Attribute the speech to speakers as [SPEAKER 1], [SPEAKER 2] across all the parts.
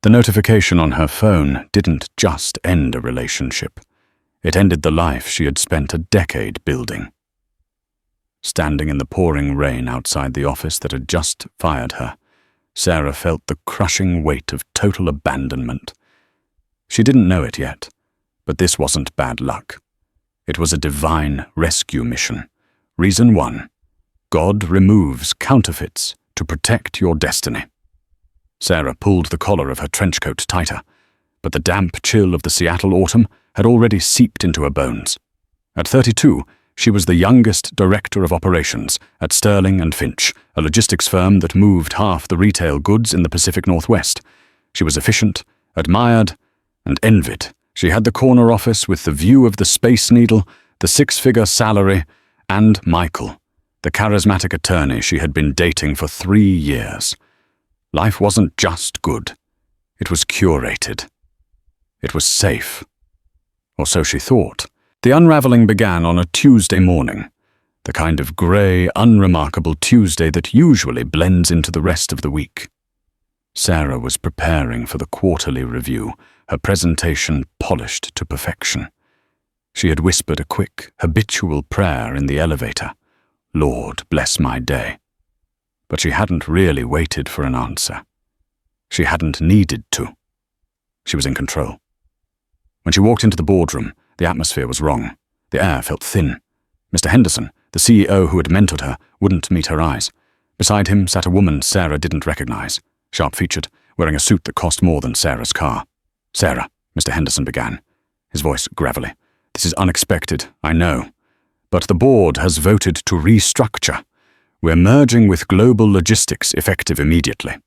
[SPEAKER 1] The notification on her phone didn't just end a relationship. It ended the life she had spent a decade building. Standing in the pouring rain outside the office that had just fired her, Sarah felt the crushing weight of total abandonment. She didn't know it yet, but this wasn't bad luck. It was a divine rescue mission. Reason 1: God removes counterfeits to protect your destiny. Sarah pulled the collar of her trench coat tighter, but the damp chill of the Seattle autumn had already seeped into her bones. At 32, she was the youngest director of operations at Sterling and Finch, a logistics firm that moved half the retail goods in the Pacific Northwest. She was efficient, admired, and envied. She had the corner office with the view of the Space Needle, the 6-figure salary, and Michael, the charismatic attorney she had been dating for 3 years. Life wasn't just good. It was curated. It was safe. Or so she thought. The unraveling began on a Tuesday morning, the kind of grey, unremarkable Tuesday that usually blends into the rest of the week. Sarah was preparing for the quarterly review, her presentation polished to perfection. She had whispered a quick, habitual prayer in the elevator, "Lord, bless my day." But she hadn't really waited for an answer. She hadn't needed to. She was in control. When she walked into the boardroom, the atmosphere was wrong. The air felt thin. Mr. Henderson, the CEO who had mentored her, wouldn't meet her eyes. Beside him sat a woman Sarah didn't recognize, sharp-featured, wearing a suit that cost more than Sarah's car. "Sarah," Mr. Henderson began, his voice gravelly. "This is unexpected, I know. But the board has voted to restructure. We're merging with Global Logistics effective immediately."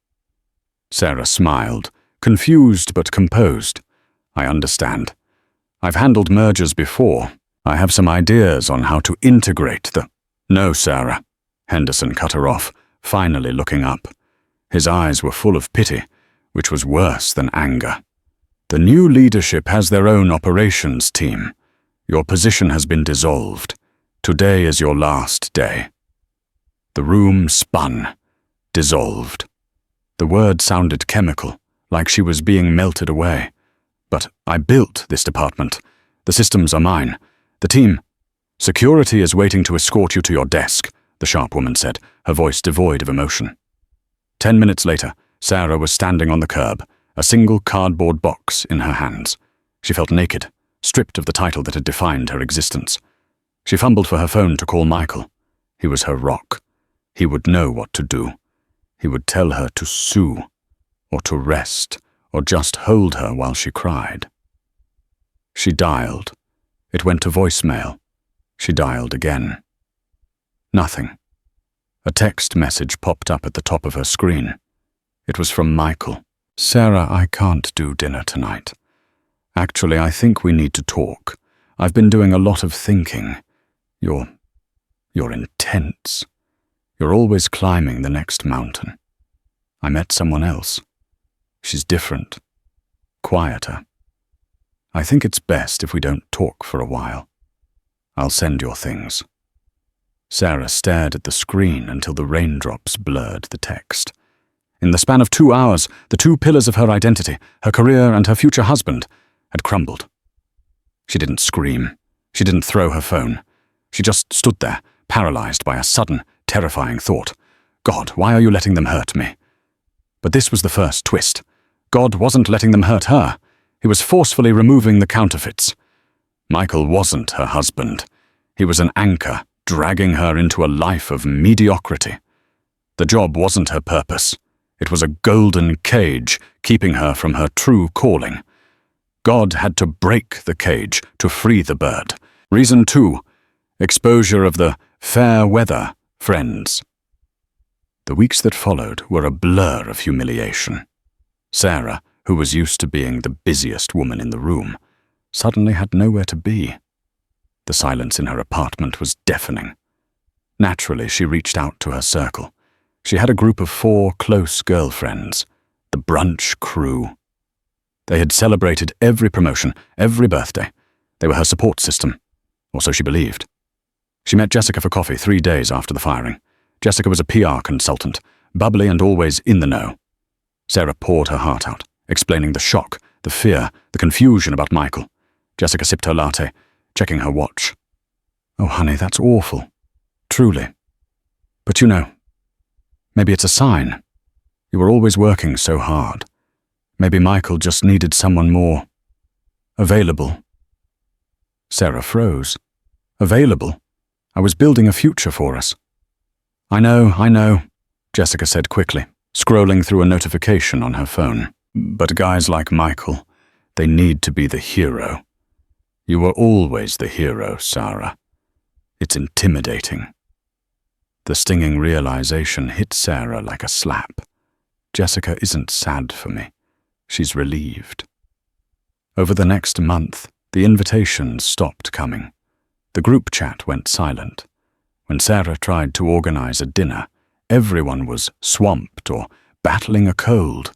[SPEAKER 1] Sarah smiled, confused but composed. "I understand. I've handled mergers before. I have some ideas on how to integrate the—" "No, Sarah," Henderson cut her off, finally looking up. His eyes were full of pity, which was worse than anger. "The new leadership has their own operations team. Your position has been dissolved. Today is your last day." The room spun, dissolved. The word sounded chemical, like she was being melted away. "But I built this department. The systems are mine. The team—" "Security is waiting to escort you to your desk," the sharp woman said, her voice devoid of emotion. 10 minutes later, Sarah was standing on the curb, a single cardboard box in her hands. She felt naked, stripped of the title that had defined her existence. She fumbled for her phone to call Michael. He was her rock. He would know what to do. He would tell her to sue, or to rest, or just hold her while she cried. She dialed. It went to voicemail. She dialed again. Nothing. A text message popped up at the top of her screen. It was from Michael. "Sarah, I can't do dinner tonight. Actually, I think we need to talk. I've been doing a lot of thinking. You're intense. You're always climbing the next mountain. I met someone else. She's different. Quieter. I think it's best if we don't talk for a while. I'll send your things." Sarah stared at the screen until the raindrops blurred the text. In the span of 2 hours, the 2 pillars of her identity, her career and her future husband, had crumbled. She didn't scream. She didn't throw her phone. She just stood there, paralyzed by a sudden, terrifying thought. "God, why are you letting them hurt me?" But this was the first twist. God wasn't letting them hurt her. He was forcefully removing the counterfeits. Michael wasn't her husband. He was an anchor, dragging her into a life of mediocrity. The job wasn't her purpose. It was a golden cage keeping her from her true calling. God had to break the cage to free the bird. Reason 2, exposure of the fair weather friends. The weeks that followed were a blur of humiliation. Sarah, who was used to being the busiest woman in the room, suddenly had nowhere to be. The silence in her apartment was deafening. Naturally, she reached out to her circle. She had a group of 4 close girlfriends, the brunch crew. They had celebrated every promotion, every birthday. They were her support system, or so she believed. She met Jessica for coffee 3 days after the firing. Jessica was a PR consultant, bubbly and always in the know. Sarah poured her heart out, explaining the shock, the fear, the confusion about Michael. Jessica sipped her latte, checking her watch. "Oh, honey, that's awful. Truly. But you know, maybe it's a sign. You were always working so hard. Maybe Michael just needed someone more available." Sarah froze. Available? I was building a future for us. I know, Jessica said quickly, scrolling through a notification on her phone. But guys like Michael, they need to be the hero. You were always the hero, Sarah. It's intimidating. The stinging realization hit Sarah like a slap. Jessica isn't sad for me. She's relieved. Over the next month, the invitations stopped coming. The group chat went silent. When Sarah tried to organize a dinner, everyone was swamped or battling a cold.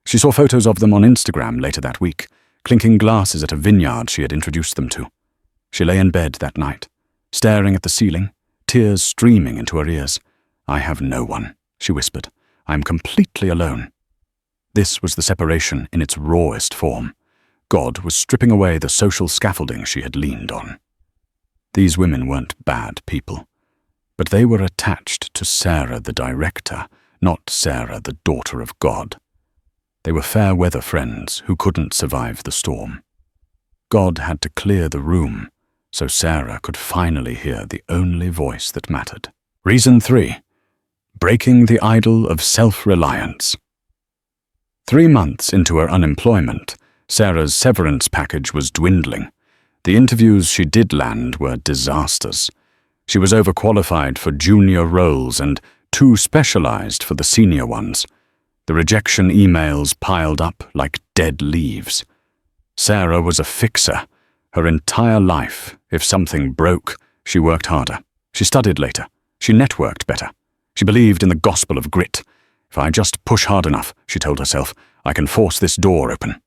[SPEAKER 1] She saw photos of them on Instagram later that week, clinking glasses at a vineyard she had introduced them to. She lay in bed that night, staring at the ceiling, tears streaming into her ears. "I have no one," she whispered. "I am completely alone." This was the separation in its rawest form. God was stripping away the social scaffolding she had leaned on. These women weren't bad people, but they were attached to Sarah the director, not Sarah the daughter of God. They were fair-weather friends who couldn't survive the storm. God had to clear the room so Sarah could finally hear the only voice that mattered. Reason 3. Breaking the idol of self-reliance. 3 months into her unemployment, Sarah's severance package was dwindling. The interviews she did land were disasters. She was overqualified for junior roles and too specialized for the senior ones. The rejection emails piled up like dead leaves. Sarah was a fixer. Her entire life, if something broke, she worked harder. She studied later. She networked better. She believed in the gospel of grit. "If I just push hard enough," she told herself, "I can force this door open."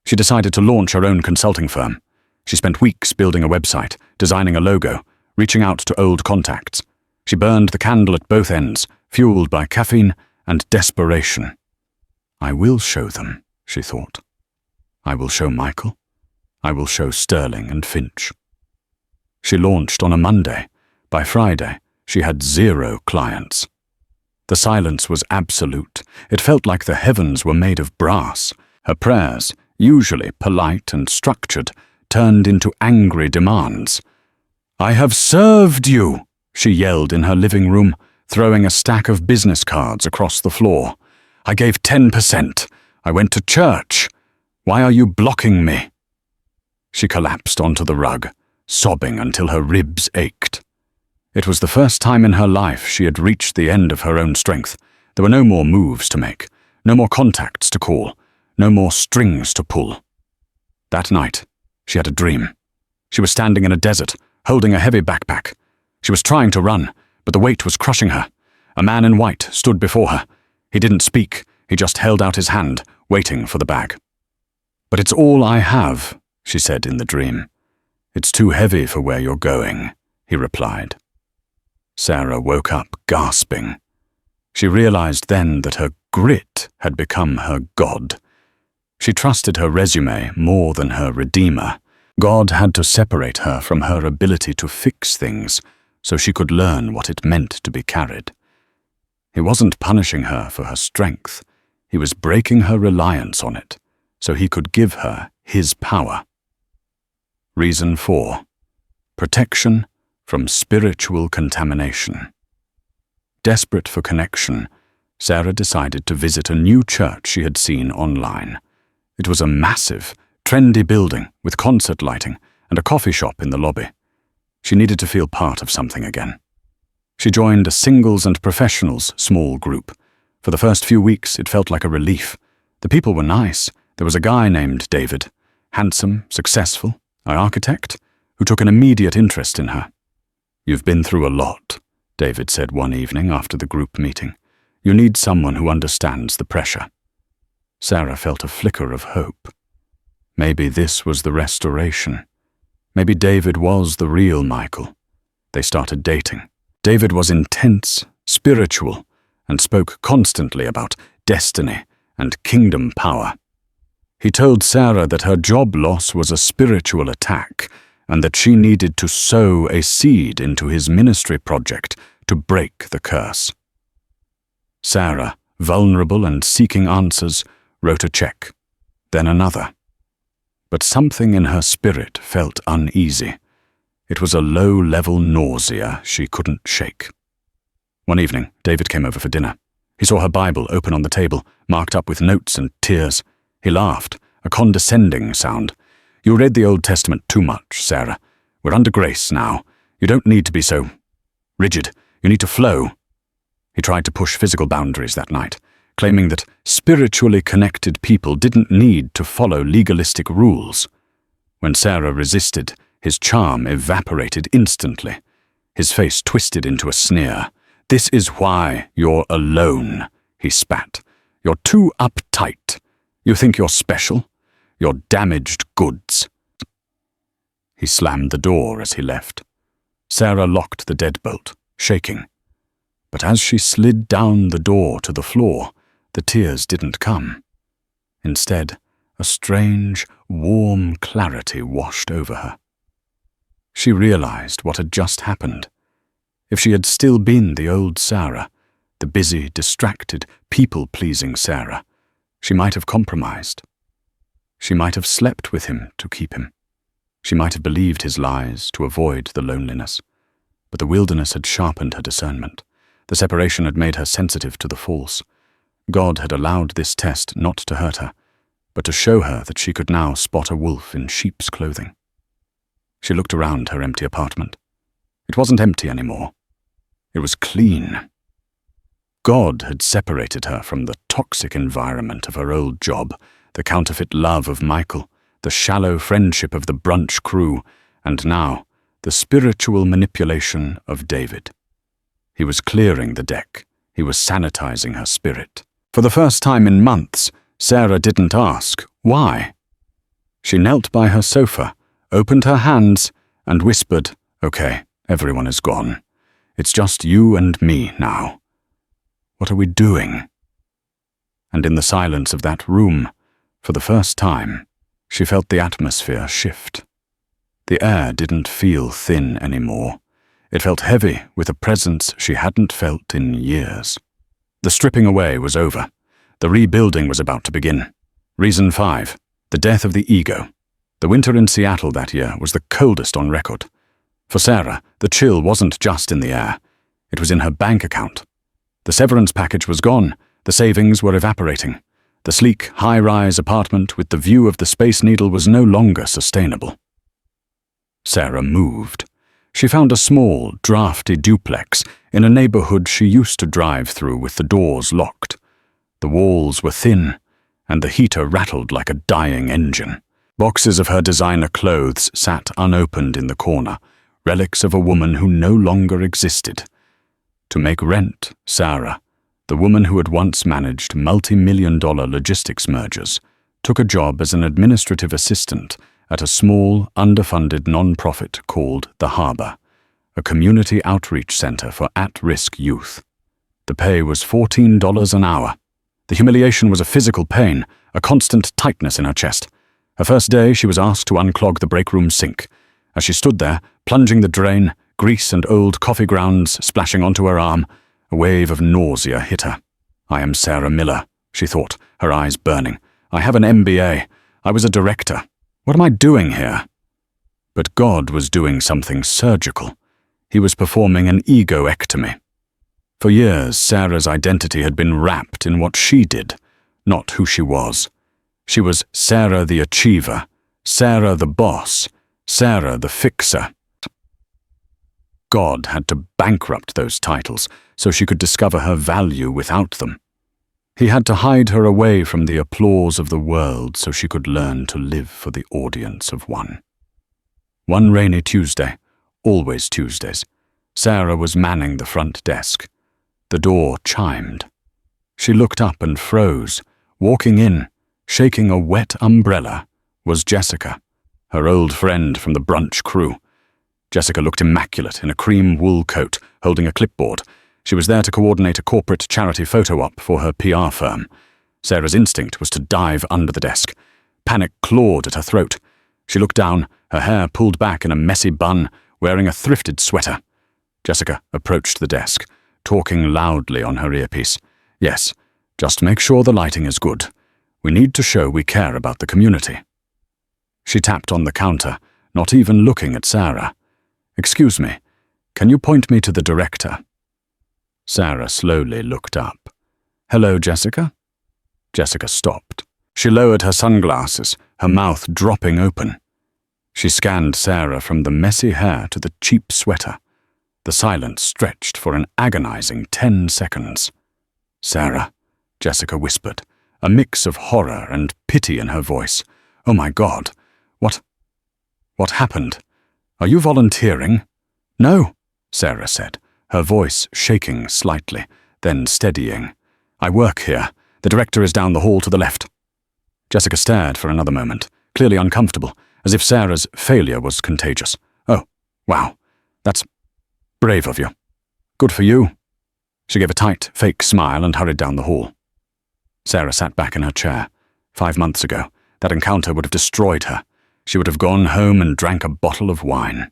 [SPEAKER 1] She decided to launch her own consulting firm. She spent weeks building a website, designing a logo, reaching out to old contacts. She burned the candle at both ends, fueled by caffeine and desperation. "I will show them," she thought. "I will show Michael. I will show Sterling and Finch." She launched on a Monday. By Friday, she had 0 clients. The silence was absolute. It felt like the heavens were made of brass. Her prayers, usually polite and structured, turned into angry demands. "I have served you," she yelled in her living room, throwing a stack of business cards across the floor. "I gave 10%. I went to church. Why are you blocking me?" She collapsed onto the rug, sobbing until her ribs ached. It was the first time in her life she had reached the end of her own strength. There were no more moves to make, no more contacts to call, no more strings to pull. That night, she had a dream. She was standing in a desert, holding a heavy backpack. She was trying to run, but the weight was crushing her. A man in white stood before her. He didn't speak, he just held out his hand, waiting for the bag. "But it's all I have," she said in the dream. "It's too heavy for where you're going," he replied. Sarah woke up gasping. She realized then that her grit had become her god. She trusted her resume more than her redeemer. God had to separate her from her ability to fix things so she could learn what it meant to be carried. He wasn't punishing her for her strength. He was breaking her reliance on it so he could give her his power. Reason 4. Protection from spiritual contamination. Desperate for connection, Sarah decided to visit a new church she had seen online. It was a massive, trendy building with concert lighting and a coffee shop in the lobby. She needed to feel part of something again. She joined a singles and professionals small group. For the first few weeks, it felt like a relief. The people were nice. There was a guy named David, handsome, successful, an architect, who took an immediate interest in her. "You've been through a lot," David said one evening after the group meeting. "You need someone who understands the pressure." Sarah felt a flicker of hope. Maybe this was the restoration. Maybe David was the real Michael. They started dating. David was intense, spiritual, and spoke constantly about destiny and kingdom power. He told Sarah that her job loss was a spiritual attack and that she needed to sow a seed into his ministry project to break the curse. Sarah, vulnerable and seeking answers, wrote a check, then another. But something in her spirit felt uneasy. It was a low-level nausea she couldn't shake. One evening, David came over for dinner. He saw her Bible open on the table, marked up with notes and tears. He laughed, a condescending sound. "You read the Old Testament too much, Sarah. We're under grace now. You don't need to be so rigid. You need to flow." He tried to push physical boundaries that night, claiming that spiritually connected people didn't need to follow legalistic rules. When Sarah resisted, his charm evaporated instantly. His face twisted into a sneer. "This is why you're alone," he spat. "You're too uptight. You think you're special? You're damaged goods." He slammed the door as he left. Sarah locked the deadbolt, shaking. But as she slid down the door to the floor, the tears didn't come. Instead, a strange, warm clarity washed over her. She realized what had just happened. If she had still been the old Sarah, the busy, distracted, people-pleasing Sarah, she might have compromised. She might have slept with him to keep him. She might have believed his lies to avoid the loneliness. But the wilderness had sharpened her discernment. The separation had made her sensitive to the false. God had allowed this test not to hurt her, but to show her that she could now spot a wolf in sheep's clothing. She looked around her empty apartment. It wasn't empty anymore. It was clean. God had separated her from the toxic environment of her old job, the counterfeit love of Michael, the shallow friendship of the brunch crew, and now the spiritual manipulation of David. He was clearing the deck. He was sanitizing her spirit. For the first time in months, Sarah didn't ask why. She knelt by her sofa, opened her hands, and whispered, "Okay, everyone is gone. It's just you and me now. What are we doing?" And in the silence of that room, for the first time, she felt the atmosphere shift. The air didn't feel thin anymore. It felt heavy with a presence she hadn't felt in years. The stripping away was over. The rebuilding was about to begin. Reason 5, the death of the ego. The winter in Seattle that year was the coldest on record. For Sarah, the chill wasn't just in the air. It was in her bank account. The severance package was gone. The savings were evaporating. The sleek, high-rise apartment with the view of the Space Needle was no longer sustainable. Sarah moved. She found a small, drafty duplex in a neighborhood she used to drive through with the doors locked. The walls were thin, and the heater rattled like a dying engine. Boxes of her designer clothes sat unopened in the corner, relics of a woman who no longer existed. To make rent, Sarah, the woman who had once managed multi-million-dollar logistics mergers, took a job as an administrative assistant at a small, underfunded non-profit called The Harbor, a community outreach center for at-risk youth. The pay was $14 an hour. The humiliation was a physical pain, a constant tightness in her chest. Her first day, she was asked to unclog the break room sink. As she stood there, plunging the drain, grease and old coffee grounds splashing onto her arm, a wave of nausea hit her. "I am Sarah Miller," she thought, her eyes burning. "I have an MBA. I was a director. What am I doing here?" But God was doing something surgical. He was performing an egoectomy. For years, Sarah's identity had been wrapped in what she did, not who she was. She was Sarah the achiever, Sarah the boss, Sarah the fixer. God had to bankrupt those titles so she could discover her value without them. He had to hide her away from the applause of the world so she could learn to live for the audience of one. One rainy Tuesday, always Tuesdays, Sarah was manning the front desk. The door chimed. She looked up and froze. Walking in, shaking a wet umbrella, was Jessica, her old friend from the brunch crew. Jessica looked immaculate in a cream wool coat, holding a clipboard. She was there to coordinate a corporate charity photo op for her PR firm. Sarah's instinct was to dive under the desk. Panic clawed at her throat. She looked down, her hair pulled back in a messy bun, wearing a thrifted sweater. Jessica approached the desk, talking loudly on her earpiece. "Yes, just make sure the lighting is good. We need to show we care about the community." She tapped on the counter, not even looking at Sarah. "Excuse me, can you point me to the director?" Sarah slowly looked up. "Hello, Jessica?" Jessica stopped. She lowered her sunglasses, her mouth dropping open. She scanned Sarah from the messy hair to the cheap sweater. The silence stretched for an agonizing 10 seconds. "Sarah," Jessica whispered, a mix of horror and pity in her voice. "Oh my God, what happened? Are you volunteering?" "No," Sarah said, her voice shaking slightly, then steadying. "I work here. The director is down the hall to the left." Jessica stared for another moment, clearly uncomfortable, as if Sarah's failure was contagious. "Oh, wow, that's brave of you. Good for you." She gave a tight, fake smile and hurried down the hall. Sarah sat back in her chair. 5 months ago, that encounter would have destroyed her. She would have gone home and drank a bottle of wine.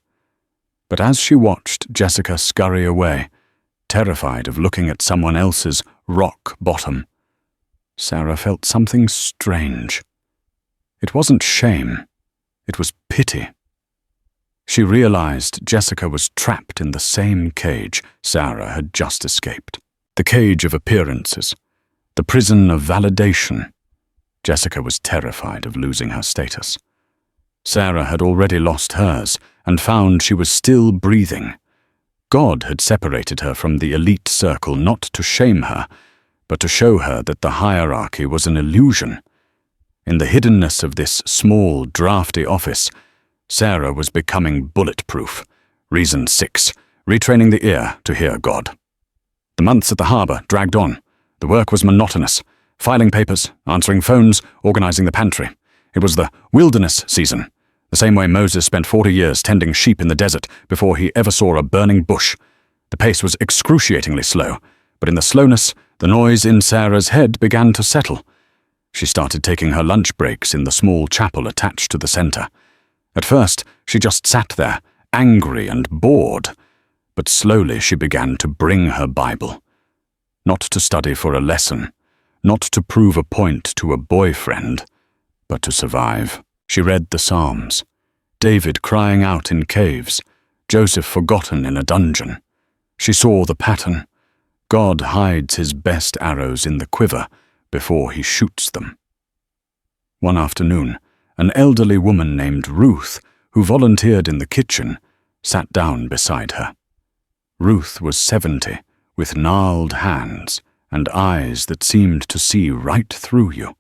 [SPEAKER 1] But as she watched Jessica scurry away, terrified of looking at someone else's rock bottom, Sarah felt something strange. It wasn't shame. It was pity. She realized Jessica was trapped in the same cage Sarah had just escaped. The cage of appearances. The prison of validation. Jessica was terrified of losing her status. Sarah had already lost hers and found she was still breathing. God had separated her from the elite circle not to shame her, but to show her that the hierarchy was an illusion. In the hiddenness of this small, drafty office, Sarah was becoming bulletproof. Reason 6, retraining the ear to hear God. The months at the harbour dragged on. The work was monotonous. Filing papers, answering phones, organizing the pantry. It was the wilderness season, the same way Moses spent 40 years tending sheep in the desert before he ever saw a burning bush. The pace was excruciatingly slow, but in the slowness, the noise in Sarah's head began to settle. She started taking her lunch breaks in the small chapel attached to the center. At first, she just sat there, angry and bored, but slowly she began to bring her Bible. Not to study for a lesson, not to prove a point to a boyfriend, but to survive. She read the Psalms, David crying out in caves, Joseph forgotten in a dungeon. She saw the pattern. God hides his best arrows in the quiver before he shoots them. One afternoon, an elderly woman named Ruth, who volunteered in the kitchen, sat down beside her. Ruth was 70, with gnarled hands and eyes that seemed to see right through you.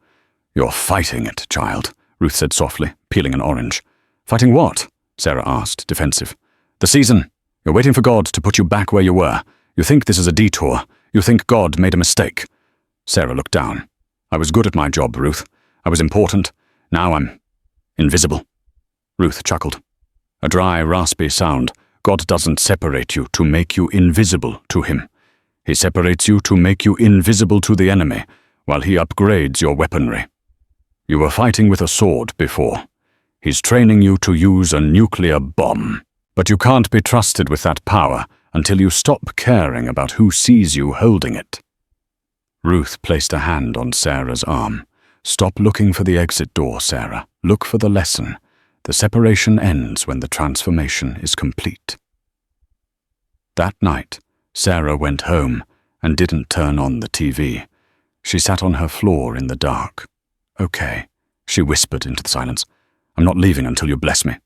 [SPEAKER 1] "You're fighting it, child," Ruth said softly, peeling an orange. "Fighting what?" Sarah asked, defensive. "The season. You're waiting for God to put you back where you were. You think this is a detour. You think God made a mistake." Sarah looked down. "I was good at my job, Ruth. I was important. Now I'm invisible." Ruth chuckled. A dry, raspy sound. "God doesn't separate you to make you invisible to him. He separates you to make you invisible to the enemy, while he upgrades your weaponry. You were fighting with a sword before. He's training you to use a nuclear bomb. But you can't be trusted with that power until you stop caring about who sees you holding it." Ruth placed a hand on Sarah's arm. "Stop looking for the exit door, Sarah. Look for the lesson. The separation ends when the transformation is complete." That night, Sarah went home and didn't turn on the TV. She sat on her floor in the dark. "Okay," she whispered into the silence. "I'm not leaving until you bless me.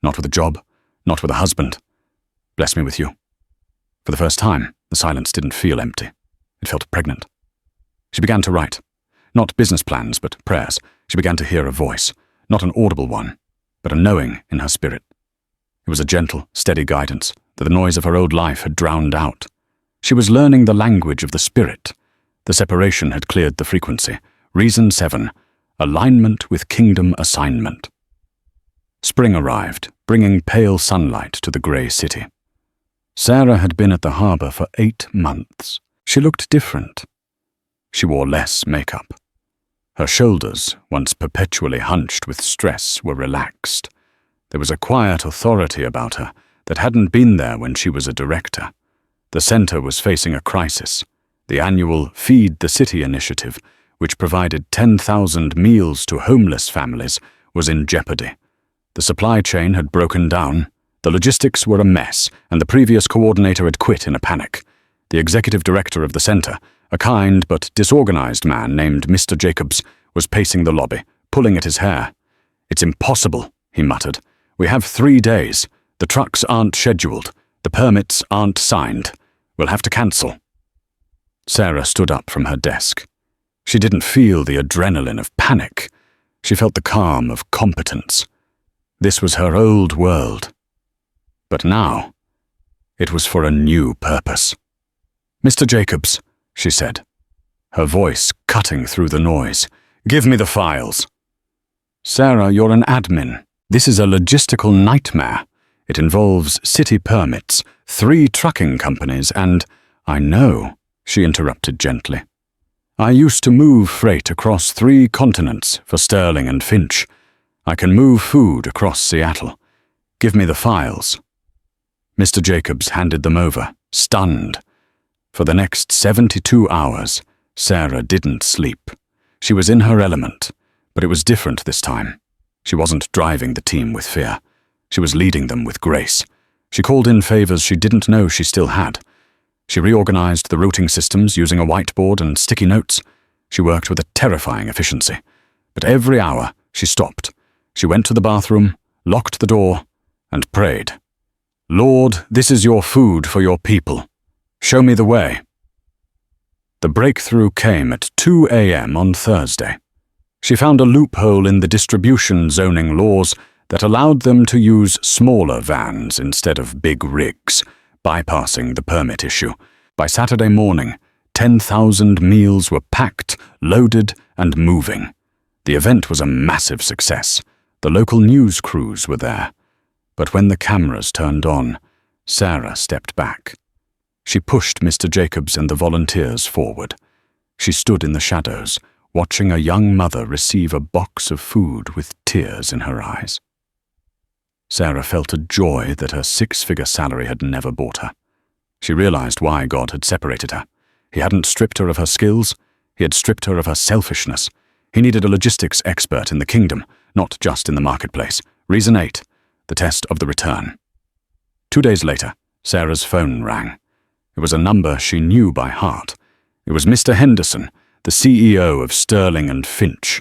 [SPEAKER 1] Not with a job, not with a husband. Bless me with you." For the first time, the silence didn't feel empty. It felt pregnant. She began to write. Not business plans, but prayers. She began to hear a voice, not an audible one, but a knowing in her spirit. It was a gentle, steady guidance that the noise of her old life had drowned out. She was learning the language of the spirit. The separation had cleared the frequency. Reason 7, alignment with kingdom assignment. Spring arrived, bringing pale sunlight to the grey city. Sarah had been at the harbour for 8 months. She looked different. She wore less makeup. Her shoulders, once perpetually hunched with stress, were relaxed. There was a quiet authority about her that hadn't been there when she was a director. The center was facing a crisis. The annual Feed the City initiative, which provided 10,000 meals to homeless families, was in jeopardy. The supply chain had broken down, the logistics were a mess, and the previous coordinator had quit in a panic. The executive director of the center, a kind but disorganized man named Mr. Jacobs, was pacing the lobby, pulling at his hair. "It's impossible," he muttered. "We have 3 days. The trucks aren't scheduled. The permits aren't signed. We'll have to cancel." Sarah stood up from her desk. She didn't feel the adrenaline of panic. She felt the calm of competence. This was her old world. But now, it was for a new purpose. "Mr. Jacobs," she said, her voice cutting through the noise, "give me the files." "Sarah, you're an admin. This is a logistical nightmare. It involves city permits, 3 trucking companies, and—" "I know," she interrupted gently. "I used to move freight across 3 continents for Sterling and Finch. I can move food across Seattle. Give me the files." Mr. Jacobs handed them over, stunned. For the next 72 hours, Sarah didn't sleep. She was in her element, but it was different this time. She wasn't driving the team with fear. She was leading them with grace. She called in favors she didn't know she still had. She reorganized the routing systems using a whiteboard and sticky notes. She worked with a terrifying efficiency. But every hour, she stopped. She went to the bathroom, locked the door, and prayed. "Lord, this is your food for your people. Show me the way." The breakthrough came at 2 a.m. on Thursday. She found a loophole in the distribution zoning laws that allowed them to use smaller vans instead of big rigs, bypassing the permit issue. By Saturday morning, 10,000 meals were packed, loaded, and moving. The event was a massive success. The local news crews were there. But when the cameras turned on, Sarah stepped back. She pushed Mr. Jacobs and the volunteers forward. She stood in the shadows, watching a young mother receive a box of food with tears in her eyes. Sarah felt a joy that her 6-figure salary had never bought her. She realized why God had separated her. He hadn't stripped her of her skills. He had stripped her of her selfishness. He needed a logistics expert in the kingdom, not just in the marketplace. Reason 8. The test of the return. 2 days later, Sarah's phone rang. It was a number she knew by heart. It was Mr. Henderson, the CEO of Sterling and Finch.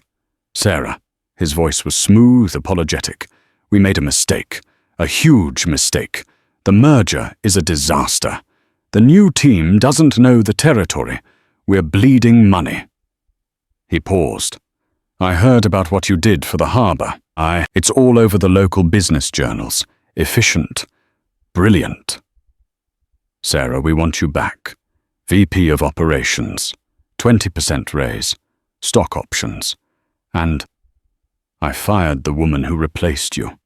[SPEAKER 1] "Sarah," his voice was smooth, apologetic. "We made a mistake. A huge mistake. The merger is a disaster. The new team doesn't know the territory. We're bleeding money." He paused. "I heard about what you did for the harbor. It's all over the local business journals. Efficient. Brilliant. Sarah, we want you back. VP of Operations. 20% raise. Stock options. And I fired the woman who replaced you."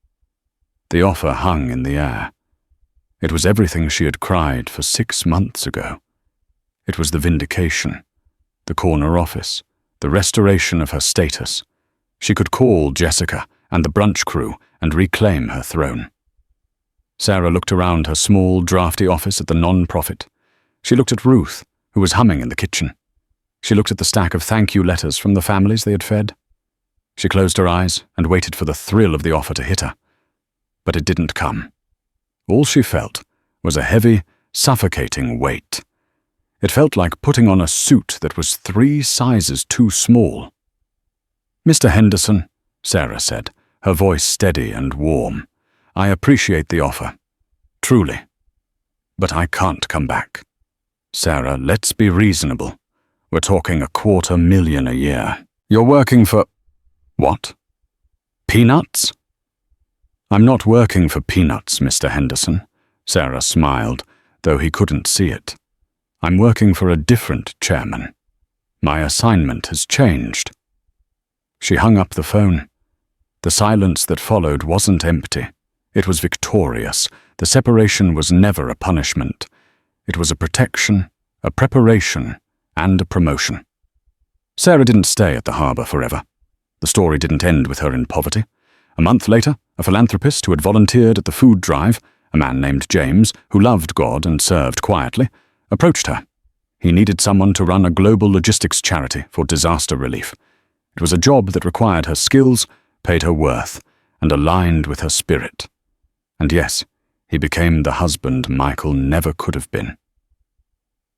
[SPEAKER 1] The offer hung in the air. It was everything she had cried for 6 months ago. It was the vindication, the corner office, the restoration of her status. She could call Jessica and the brunch crew and reclaim her throne. Sarah looked around her small, drafty office at the non-profit. She looked at Ruth, who was humming in the kitchen. She looked at the stack of thank you letters from the families they had fed. She closed her eyes and waited for the thrill of the offer to hit her. But it didn't come. All she felt was a heavy, suffocating weight. It felt like putting on a suit that was 3 sizes too small. "Mr. Henderson," Sarah said, her voice steady and warm, "I appreciate the offer. Truly. But I can't come back. Sarah, let's be reasonable. We're talking $250,000 a year. You're working for—" "What? Peanuts?" "I'm not working for peanuts, Mr. Henderson," Sarah smiled, though he couldn't see it. "I'm working for a different chairman. My assignment has changed." She hung up the phone. The silence that followed wasn't empty. It was victorious. The separation was never a punishment. It was a protection, a preparation, and a promotion. Sarah didn't stay at the harbour forever. The story didn't end with her in poverty. A month later, a philanthropist who had volunteered at the food drive, a man named James, who loved God and served quietly, approached her. He needed someone to run a global logistics charity for disaster relief. It was a job that required her skills, paid her worth, and aligned with her spirit. And yes, he became the husband Michael never could have been.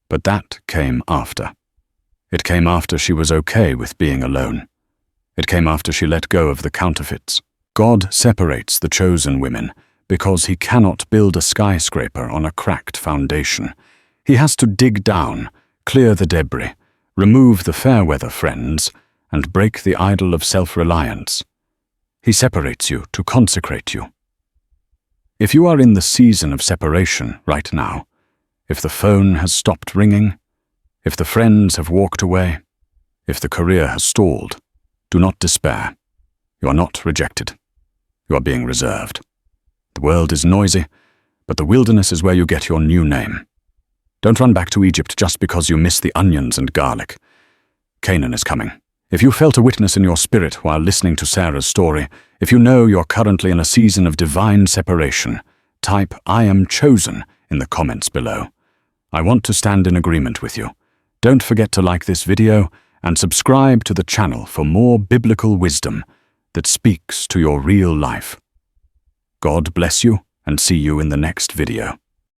[SPEAKER 1] But that came after. It came after she was okay with being alone. It came after she let go of the counterfeits. God separates the chosen women because he cannot build a skyscraper on a cracked foundation. He has to dig down, clear the debris, remove the fair-weather friends, and break the idol of self-reliance. He separates you to consecrate you. If you are in the season of separation right now, if the phone has stopped ringing, if the friends have walked away, if the career has stalled, do not despair. You are not rejected. You are being reserved. The world is noisy, but the wilderness is where you get your new name. Don't run back to Egypt just because you miss the onions and garlic. Canaan is coming. If you felt a witness in your spirit while listening to Sarah's story, if you know you're currently in a season of divine separation, type "I am chosen" in the comments below. I want to stand in agreement with you. Don't forget to like this video and subscribe to the channel for more biblical wisdom that speaks to your real life. God bless you and see you in the next video.